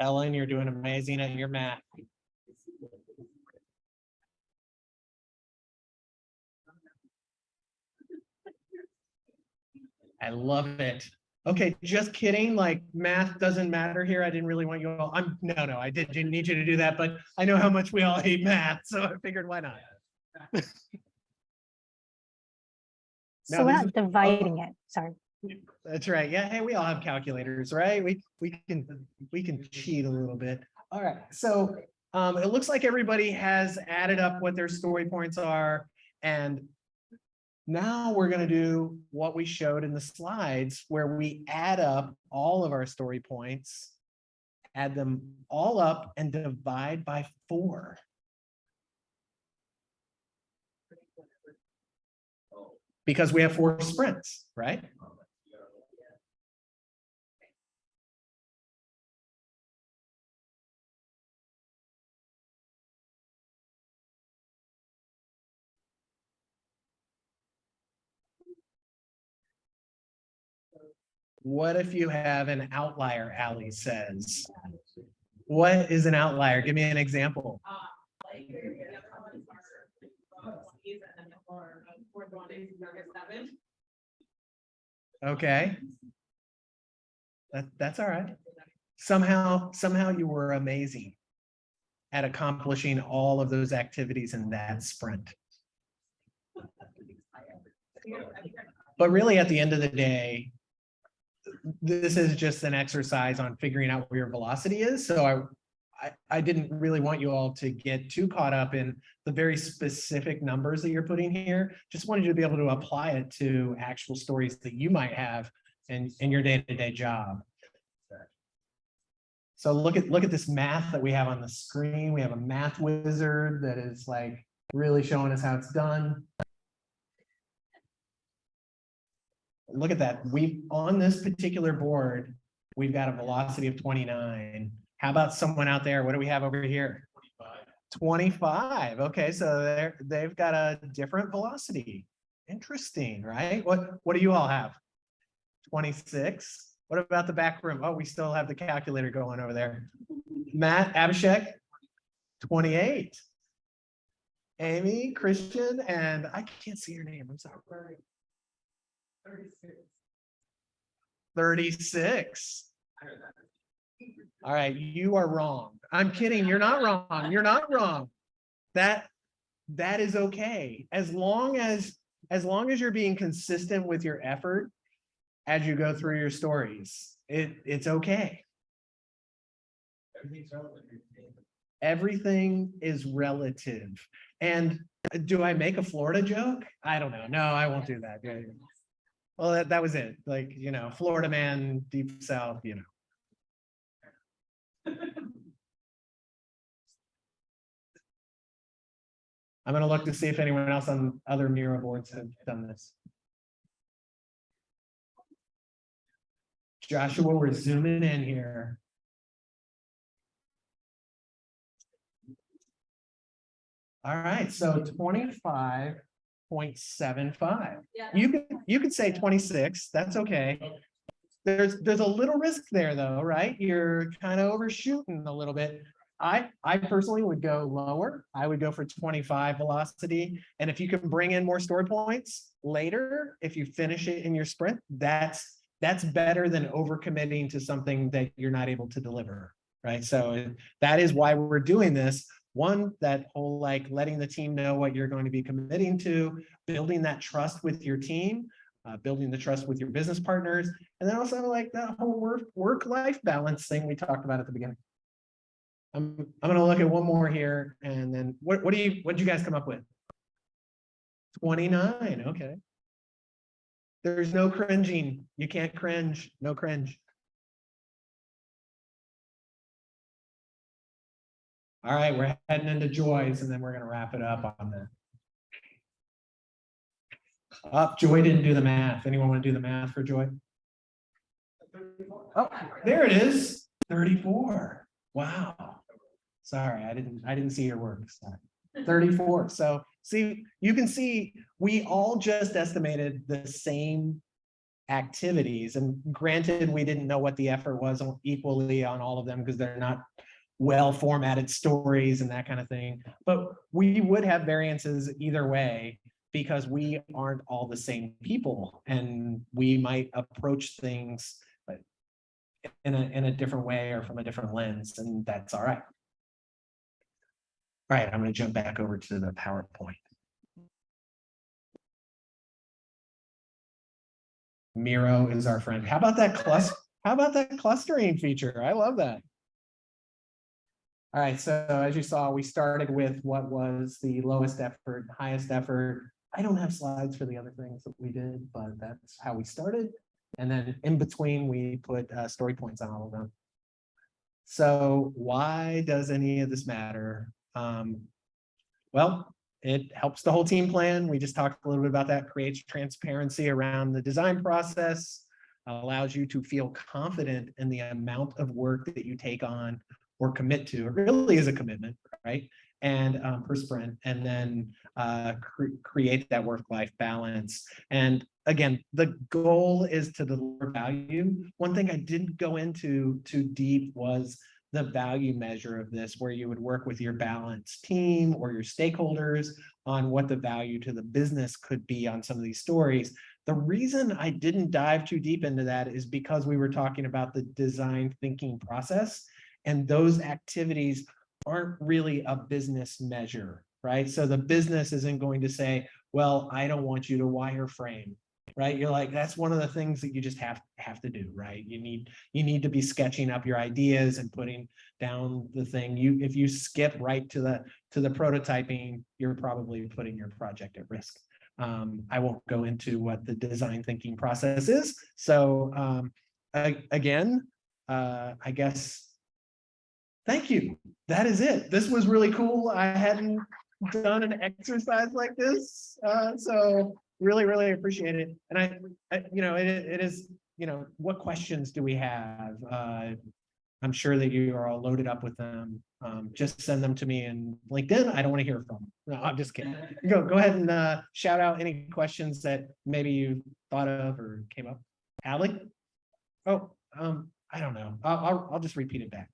Ellen, you're doing amazing at your math. I love it. Okay, just kidding. Like math doesn't matter here. I didn't really want you all. No, I didn't need you to do that, but I know how much we all hate math, so I figured why not. So Now, we're this not is- dividing it, sorry. That's right. Yeah, hey, we all have calculators, right? We can cheat a little bit. All right. So it looks like everybody has added up what their story points are, and now we're going to do what we showed in the slides, where we add up all of our story points, add them all up, and divide by 4. Because we have 4 sprints, right? What if you have an outlier, Ali says? What is an outlier? Give me an example. Okay. That's all right. Somehow you were amazing at accomplishing all of those activities in that sprint. But really, at the end of the day, this is just an exercise on figuring out where your velocity is. So I didn't really want you all to get too caught up in the very specific numbers that you're putting here. Just wanted you to be able to apply it to actual stories that you might have in your day-to-day job. So look at this math that we have on the screen. We have a math wizard that is like really showing us how it's done. Look at that. On this particular board, we've got a velocity of 29. How about someone out there? What do we have over here? 25. Okay, so they've got a different velocity. Interesting, right? What do you all have? 26. What about the back room? Oh, we still have the calculator going over there. Matt, Abhishek, 28. Amy, Christian, and I can't see your name. I'm sorry. 36. All right, you are wrong. I'm kidding. You're not wrong. You're not wrong. That is okay. As long as you're being consistent with your effort as you go through your stories, it's okay. Everything is relative. And do I make a Florida joke? I don't know. No, I won't do that. Yeah. Well, that was it. Like, you know, Florida man, deep South, you know. I'm going to look to see if anyone else on other Miro boards have done this. Joshua, we're zooming in here. All right, so 25.75. You could say 26. That's okay. There's a little risk there though, right? You're kind of overshooting a little bit. I personally would go lower. I would go for 25 velocity. And if you can bring in more story points later, if you finish it in your sprint, that's better than overcommitting to something that you're not able to deliver, right? So that is why we're doing this. One, that whole like letting the team know what you're going to be committing to, building that trust with your team, building the trust with your business partners, and then also like that whole work-life balance thing we talked about at the beginning. I'm going to look at one more here, and then what did you guys come up with? 29. Okay. There's no cringing. You can't cringe. No cringe. All right, we're heading into Joy's, and then we're going to wrap it up on that. Joy didn't do the math. Anyone want to do the math for Joy? Oh, there it is. 34. Wow. Sorry, I didn't see your work. Sorry. 34. So see, you can see we all just estimated the same activities, and granted, we didn't know what the effort was equally on all of them because they're not well formatted stories and that kind of thing. But we would have variances either way because we aren't all the same people, and we might approach things in a different way or from a different lens, and that's all right. All right, I'm going to jump back over to the PowerPoint. Miro is our friend. How about that clustering feature? I love that. All right, so as you saw, we started with what was the lowest effort, highest effort. I don't have slides for the other things that we did, but that's how we started. And then in between, we put story points on all of them. So why does any of this matter? Well, it helps the whole team plan. We just talked a little bit about that. Creates transparency around the design process, allows you to feel confident in the amount of work that you take on or commit to. It really is a commitment, right? And per sprint, and then create that work-life balance. And again, the goal is to deliver value. One thing I didn't go into too deep was the value measure of this, where you would work with your balanced team or your stakeholders on what the value to the business could be on some of these stories. The reason I didn't dive too deep into that is because we were talking about the design thinking process, and those activities aren't really a business measure, right? So the business isn't going to say, well, I don't want you to wireframe, right? You're like, that's one of the things that you just have to do, right? You need to be sketching up your ideas and putting down the thing. If you skip right to the prototyping, you're probably putting your project at risk. I won't go into what the design thinking process is. So again, I guess, thank you. That is it. This was really cool. I hadn't done an exercise like this. So really appreciate it. And I it is, what questions do we have? I'm sure that you are all loaded up with them. Just send them to me in LinkedIn. I don't want to hear from them. No, I'm just kidding. Go ahead and shout out any questions that maybe you thought of or came up. Allie? Oh, I don't know. I'll just repeat it back.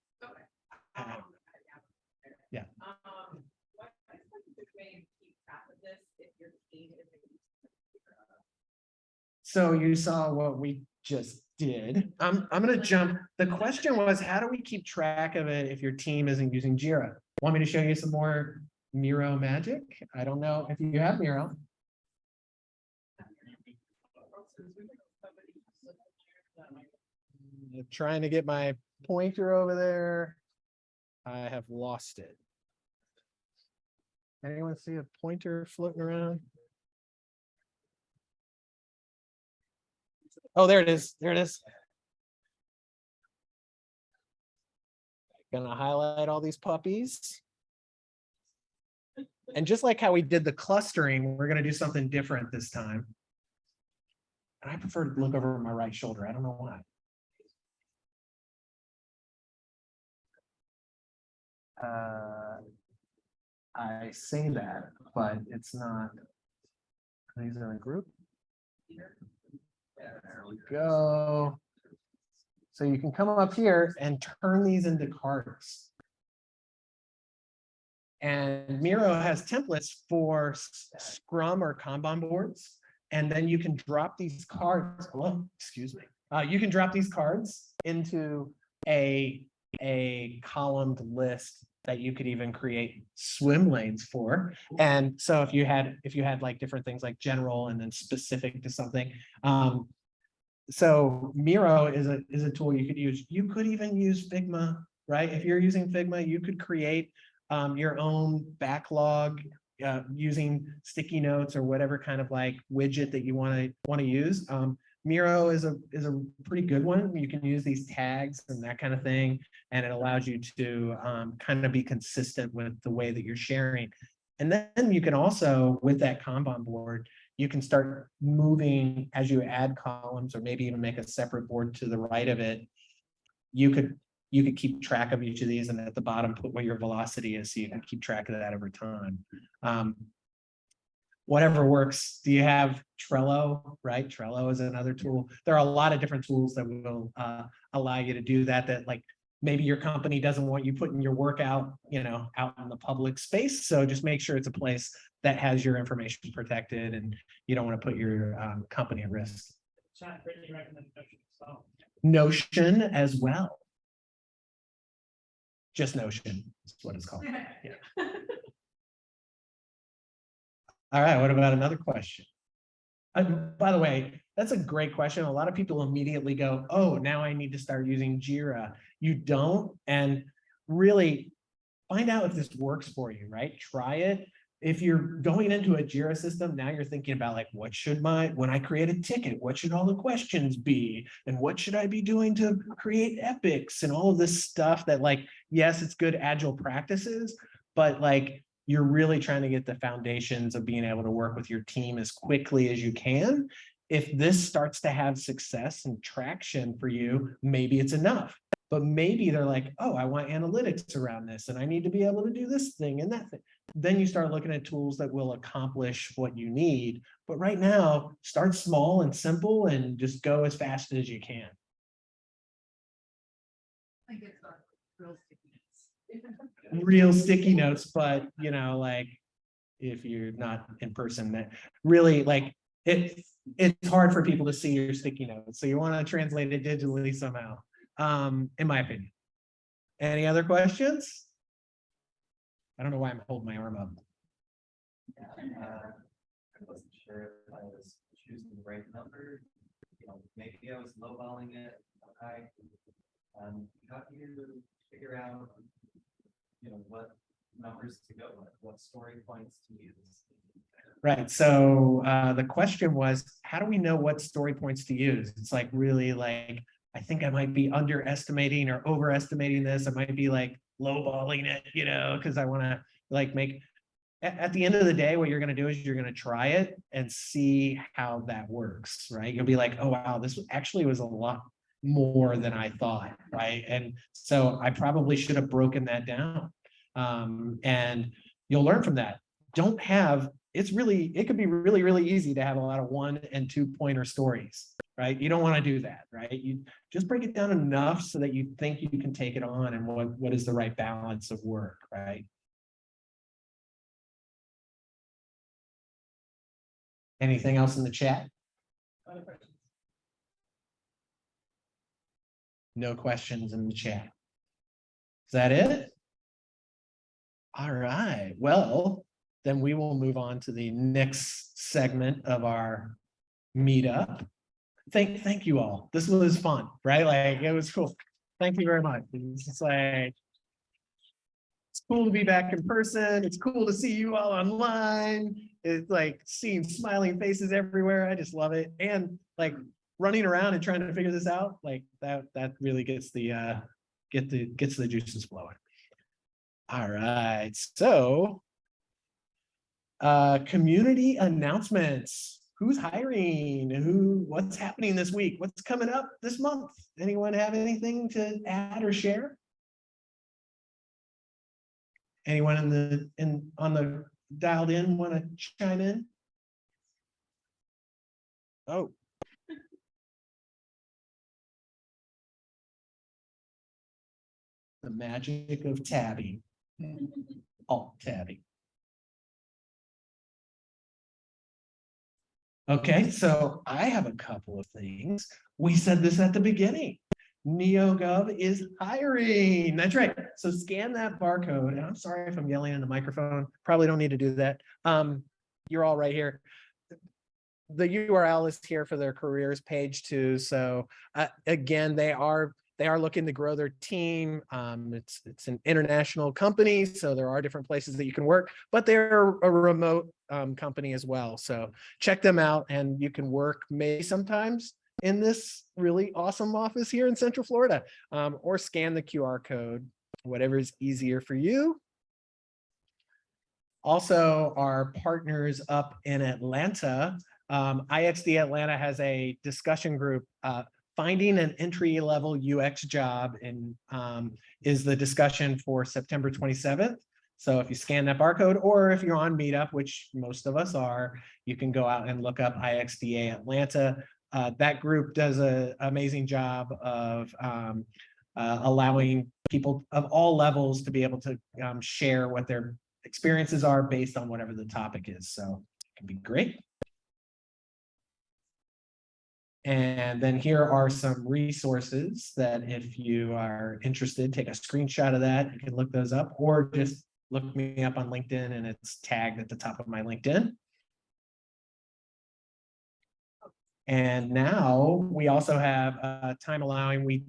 Uh, Yeah. What is the good way to keep track of this if your team is? So you saw what we just did. I'm gonna jump. The question was, how do we keep track of it if your team isn't using Jira? Want me to show you some more Miro magic? I don't know if you have Miro. Trying to get my pointer over there. I have lost it. Anyone see a pointer floating around? Oh, there it is. There it is. Gonna highlight all these puppies. And just like how we did the clustering, we're gonna do something different this time. And I prefer to look over my right shoulder. I don't know why. I say that, but it's not. These are in a group. There we go. So you can come up here and turn these into cards. And Miro has templates for Scrum or Kanban boards. And then you can drop these cards. Hello, excuse me. You can drop these cards into a columned list that you could even create swim lanes for. And so if you had like different things like general and then specific to something, so Miro is a tool you could use. You could even use Figma, right? If you're using Figma, you could create your own backlog using sticky notes or whatever kind of like widget that you want to use. Miro is a pretty good one. You can use these tags and that kind of thing, and it allows you to kind of be consistent with the way that you're sharing. And then you can also, with that Kanban board, you can start moving as you add columns, or maybe even make a separate board to the right of it. You could keep track of each of these, and at the bottom put what your velocity is, so you can keep track of that over time. Whatever works. Do you have Trello? Right, Trello is another tool. There are a lot of different tools that will allow you to do that. That like maybe your company doesn't want you putting your work out, out in the public space. So just make sure it's a place that has your information protected, and you don't want to put your company at risk. Notion as well. Just Notion is what it's called. Yeah. All right, what about another question? By the way, that's a great question. A lot of people immediately go, oh, now I need to start using Jira. You don't, and really find out if this works for you, right? Try it. If you're going into a Jira system, now you're thinking about like, when I create a ticket, what should all the questions be? And what should I be doing to create epics and all of this stuff that like, yes, it's good agile practices, but like, you're really trying to get the foundations of being able to work with your team as quickly as you can. If this starts to have success and traction for you, maybe it's enough. But maybe they're like, oh, I want analytics around this, and I need to be able to do this thing and that thing. Then you start looking at tools that will accomplish what you need. But right now, start small and simple and just go as fast as you can. I think it's real sticky. Real sticky notes, but like if you're not in person, that really like it's hard for people to see your sticky notes. So you want to translate it digitally somehow, in my opinion. Any other questions? I don't know why I'm holding my arm up. I wasn't sure if I was choosing the right number. Maybe I was lowballing it. Okay. How do you figure out what numbers to go with, what story points to use? Right. So the question was, how do we know what story points to use? It's like really like, I think I might be underestimating or overestimating this. I might be like lowballing it, because I want to like make, at the end of the day, what you're going to do is you're going to try it and see how that works, right? You'll be like, oh, wow, this actually was a lot. more than I thought, right? And so I probably should have broken that down. And you'll learn from that. Don't have, it could be really, really easy to have a lot of 1 and 2 pointer stories, right? You don't want to do that, right? You just break it down enough so that you think you can take it on and what is the right balance of work, right? Anything else in the chat? No questions in the chat. Is that it? All right. Well, then we will move on to the next segment of our meetup. Thank you all. This was fun, right? Like it was cool. Thank you very much. It's just like, it's cool to be back in person. It's cool to see you all online. It's like seeing smiling faces everywhere. I just love it. And like running around and trying to figure this out, like that really gets the gets the juices flowing. All right. So community announcements. Who's hiring? What's happening this week? What's coming up this month? Anyone have anything to add or share? Anyone on the dialed in want to chime in? Oh. The magic of tabbing. Alt tabbing. Okay, so I have a couple of things. We said this at the beginning. NeoGov is hiring. That's right. So scan that barcode. And I'm sorry if I'm yelling in the microphone. Probably don't need to do that. You're all right here. The URL is here for their careers page too. So again, they are looking to grow their team. It's an international company, so there are different places that you can work, but they're a remote company as well. So check them out, and you can work maybe sometimes in this really awesome office here in Central Florida, or scan the QR code, whatever is easier for you. Also, our partners up in Atlanta, IXD Atlanta has a discussion group, finding an entry-level UX job, and is the discussion for September 27th. So if you scan that barcode, or if you're on Meetup, which most of us are, you can go out and look up IXDA Atlanta. That group does an amazing job of allowing people of all levels to be able to share what their experiences are based on whatever the topic is. So it can be great. And then here are some resources that if you are interested, take a screenshot of that. You can look those up, or just look me up on LinkedIn, and it's tagged at the top of my LinkedIn. And now we also have time allowing. We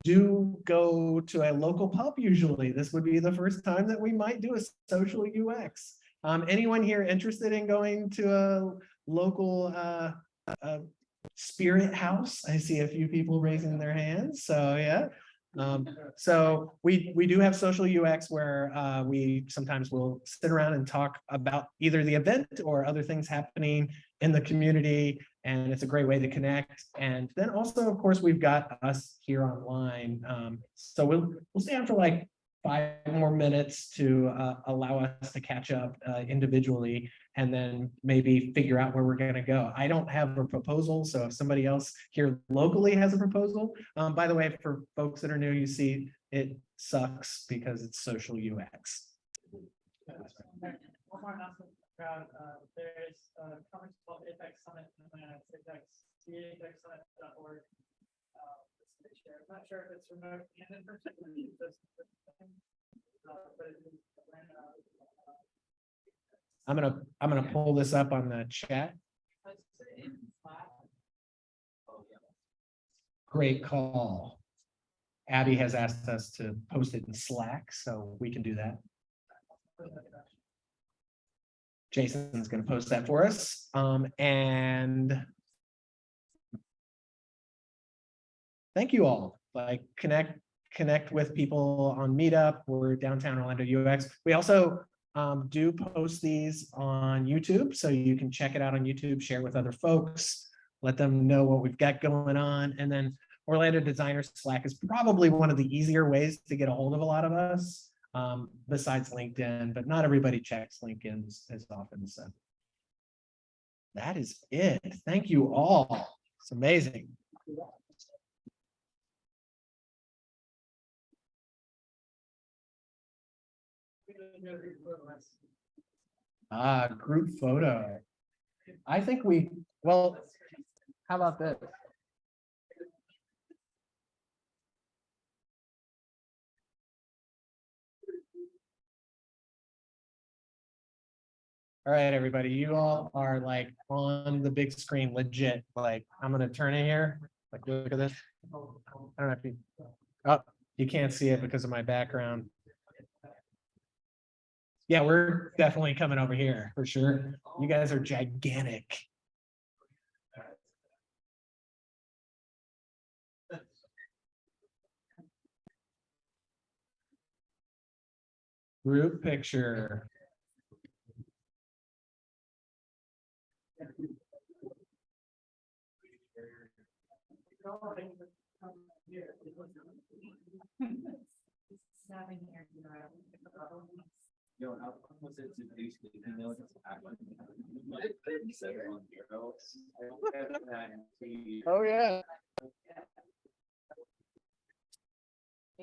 do go to a local pub usually. This would be the first time that we might do a social UX. Anyone here interested in going to a local Spirit House? I see a few people raising their hands. So yeah. So we do have social UX where we sometimes will sit around and talk about either the event or other things happening in the community, and it's a great way to connect. And then also, of course, we've got us here online. So we'll stay on for like 5 more minutes to allow us to catch up individually, and then maybe figure out where we're going to go. I don't have a proposal, so if somebody else here locally has a proposal, by the way, for folks that are new, you see it sucks because it's social UX. One more announcement about there's a conference called Apex Summit in Atlanta. It's apexsummit.org. I'm not sure if it's remote and in person. But it is Atlanta. I'm gonna pull this up on the chat. Great call. Abby has asked us to post it in Slack, so we can do that. Jason's going to post that for us. And thank you all. Like connect with people on Meetup. We're downtown Orlando UX. We also do post these on YouTube, so you can check it out on YouTube, share with other folks, let them know what we've got going on. And then Orlando Designers Slack is probably one of the easier ways to get a hold of a lot of us, besides LinkedIn, but not everybody checks LinkedIn as often. So that is it. Thank you all. It's amazing. Group photo. I think well, how about this? All right, everybody, you all are like on the big screen, legit. Like, I'm gonna turn it here. Like, look at this. I don't know if you, oh, you can't see it because of my background. Yeah, we're definitely coming over here for sure. You guys are gigantic. Group picture. Yo, how was it to do, you know, Oh, yeah.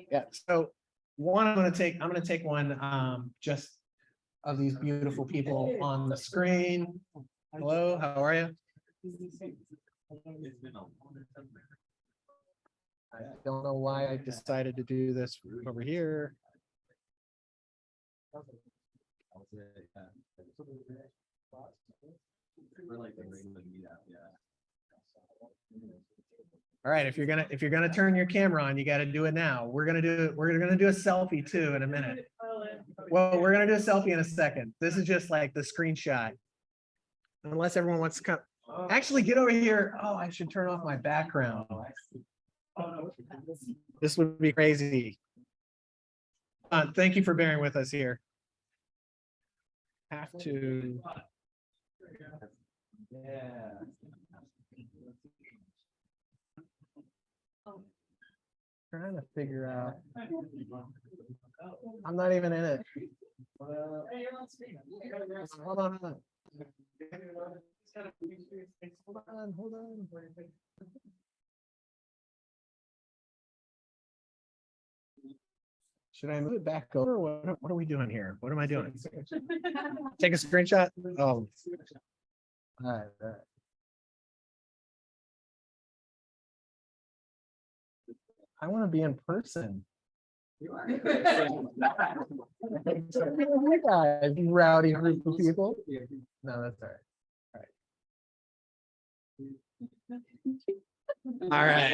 Yeah, so one, I'm gonna take one just of these beautiful people on the screen. Hello, how are you? I don't know why I decided to do this over here. All right, if you're gonna turn your camera on, you got to do it now. We're gonna do a selfie too in a minute. Well, we're gonna do a selfie in a second. This is just like the screenshot. Unless everyone wants to come. Actually, get over here. Oh, I should turn off my background. This would be crazy. Thank you for bearing with us here. Have to. Yeah. Trying to figure out. I'm not even in it. Hold on. Hold on. Should I move it back over? What are we doing here? What am I doing? Take a screenshot? Oh. All right. I want to be in person. You guys, rowdy group of people. No, that's all right. All right. All right.